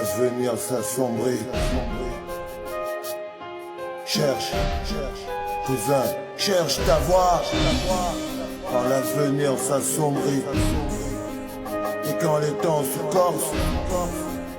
l'avenir s'assombrit. Cherche, cousin, cherche ta voix. Quand l'avenir s'assombrit et quand les temps se corsent,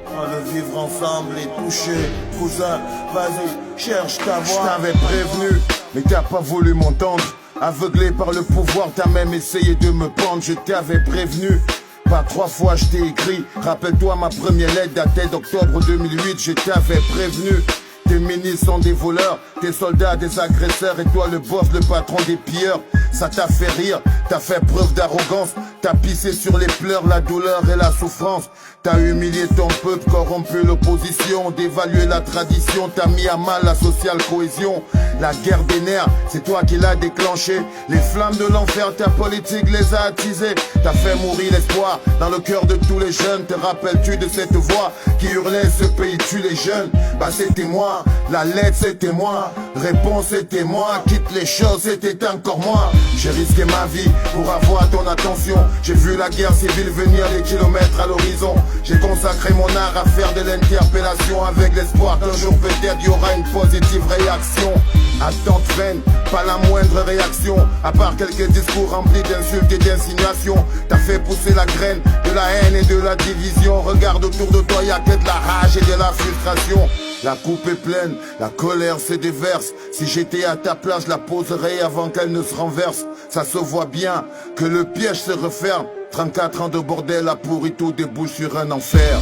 quand le vivre ensemble est touché, cousin, vas-y, cherche ta voix. Je t'avais prévenu, mais t'as pas voulu m'entendre. Aveuglé par le pouvoir, t'as même essayé de me pendre. Je t'avais prévenu, pas 3 fois je t'ai écrit. Rappelle-toi, ma première lettre datait d'octobre 2008. Je t'avais prévenu. Tes ministres sont des voleurs, tes soldats des agresseurs, et toi le boss, le patron des pilleurs. Ça t'a fait rire, t'as fait preuve d'arrogance, t'as pissé sur les pleurs, la douleur et la souffrance. T'as humilié ton peuple, corrompu l'opposition, dévalué la tradition, t'as mis à mal la sociale cohésion. La guerre des nerfs, c'est toi qui l'as déclenché. Les flammes de l'enfer, ta politique les a attisées. T'as fait mourir l'espoir dans le cœur de tous les jeunes. Te rappelles-tu de cette voix qui hurlait ce pays tue les jeunes? Bah c'était moi, la lettre c'était moi, réponse c'était moi, quitte les choses c'était encore moi. J'ai risqué ma vie pour avoir ton attention. J'ai vu la guerre civile venir des kilomètres à l'horizon. J'ai consacré mon art à faire de l'interpellation, avec l'espoir qu'un jour peut-être il y aura une positive réaction. Attente vaine, pas la moindre réaction, à part quelques discours remplis d'insultes et d'insinuations. T'as fait pousser la graine de la haine et de la division. Regarde autour de toi, y'a que de la rage et de la frustration. La coupe est pleine, la colère se déverse. Si j'étais à ta place, je la poserais avant qu'elle ne se renverse. Ça se voit bien que le piège se referme. 34 ans de bordel a pourri, tout débouche sur un enfer.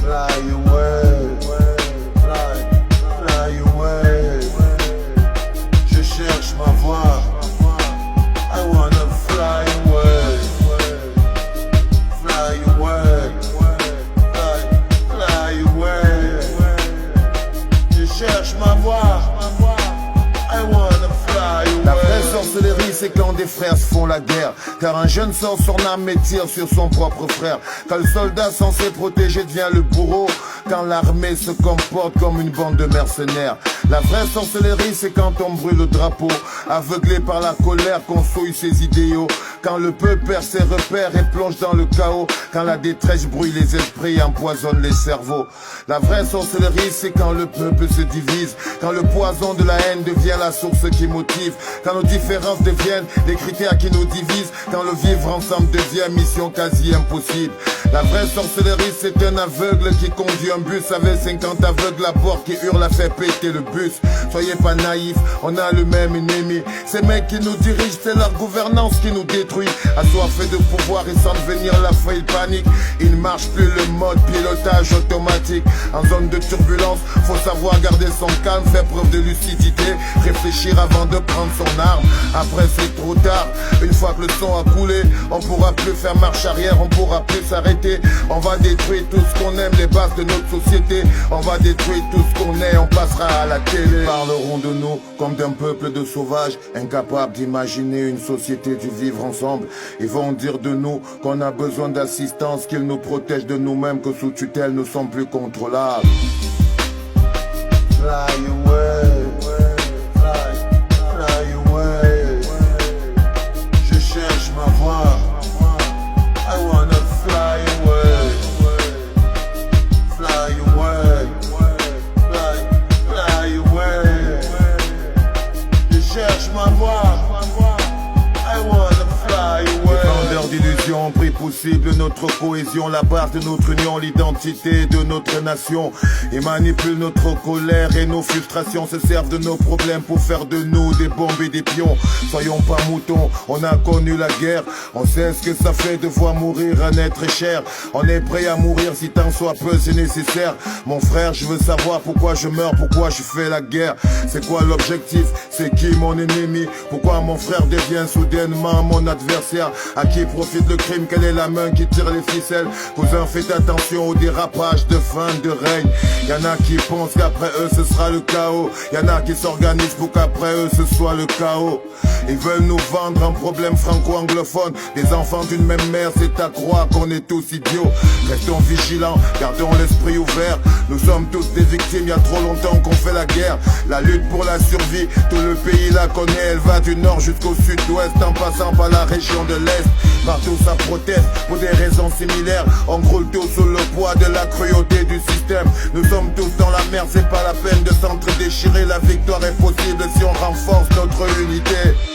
Fly away, fly away. Je cherche ma voix. I wanna fly away, fly away, fly away. Je cherche ma voix. I wanna fly away. La vraie sorcellerie, c'est quand des frères se font la guerre. Car un jeune sort son arme et tire sur son propre frère. Quand le soldat censé protéger devient le bourreau. Quand l'armée se comporte comme une bande de mercenaires. La vraie sorcellerie, c'est quand on brûle le drapeau, aveuglé par la colère qu'on souille ses idéaux. Quand le peuple perd ses repères et plonge dans le chaos. Quand la détresse brouille les esprits et empoisonne les cerveaux. La vraie sorcellerie, c'est quand le peuple se divise. Quand le poison de la haine devient la source qui motive. Quand nos différences deviennent les critères qui nous divisent. Quand le vivre ensemble devient mission quasi impossible. La vraie sorcellerie, c'est un aveugle qui conduit un bus avec 50 aveugles à bord qui hurlent à faire péter le bus. Soyez pas naïfs, on a le même ennemi. Ces mecs qui nous dirigent, c'est leur gouvernance qui nous détruit. Assoiffés de pouvoir et sans devenir la foi, ils paniquent. Il ne marche plus le mode pilotage automatique. En zone de turbulence, faut savoir garder son calme, faire preuve de lucidité, réfléchir avant de prendre son arme. Après c'est trop tard, une fois que le son a coulé, on pourra plus faire marche arrière, on pourra plus s'arrêter. On va détruire tout ce qu'on aime, les bases de notre société. On va détruire tout ce qu'on est, on passera à la télé. Ils parleront de nous comme d'un peuple de sauvages, incapables d'imaginer une société du vivre ensemble. Ils vont dire de nous qu'on a besoin d'assistance, qu'ils nous protègent de nous-mêmes, que sous tutelle nous sommes plus contrôlables. Fly away, fly away. Je cherche ma voix. I wanna fly away, fly away, fly away. Je cherche ma voix. I wanna fly away. Vendeurs d'illusions, prix possible notre cohésion, la base de notre union, l'identité de notre nation. Ils manipulent notre colère et nos frustrations, se servent de nos problèmes pour faire de nous des bombes et des pions. Soyons pas moutons, on a connu la guerre, on sait ce que ça fait de voir mourir un être cher. On est prêt à mourir si tant soit peu c'est nécessaire. Mon frère, je veux savoir pourquoi je meurs, pourquoi je fais la guerre. C'est quoi l'objectif? C'est qui mon ennemi? Pourquoi mon frère devient soudainement mon adversaire? À qui profite le crime? Quelle est la main qui tire les ficelles? Cousin, faites attention au dérapage de fin de règne. Y'en a qui pensent qu'après eux ce sera le chaos. Y'en a qui s'organisent pour qu'après eux ce soit le chaos. Ils veulent nous vendre un problème franco-anglophone. Des enfants d'une même mère, c'est à croire qu'on est tous idiots. Restons vigilants, gardons l'esprit ouvert. Nous sommes tous des victimes, y a trop longtemps qu'on fait la guerre. La lutte pour la survie, tout le pays la connaît. Elle va du nord jusqu'au sud-ouest, en passant par la région de l'Est. partout ça proteste pour des raisons similaires. On croule tous sous le poids de la cruauté du système. Nous sommes tous dans la merde, c'est pas la peine de s'entre-déchirer. La victoire est possible si on renforce notre unité.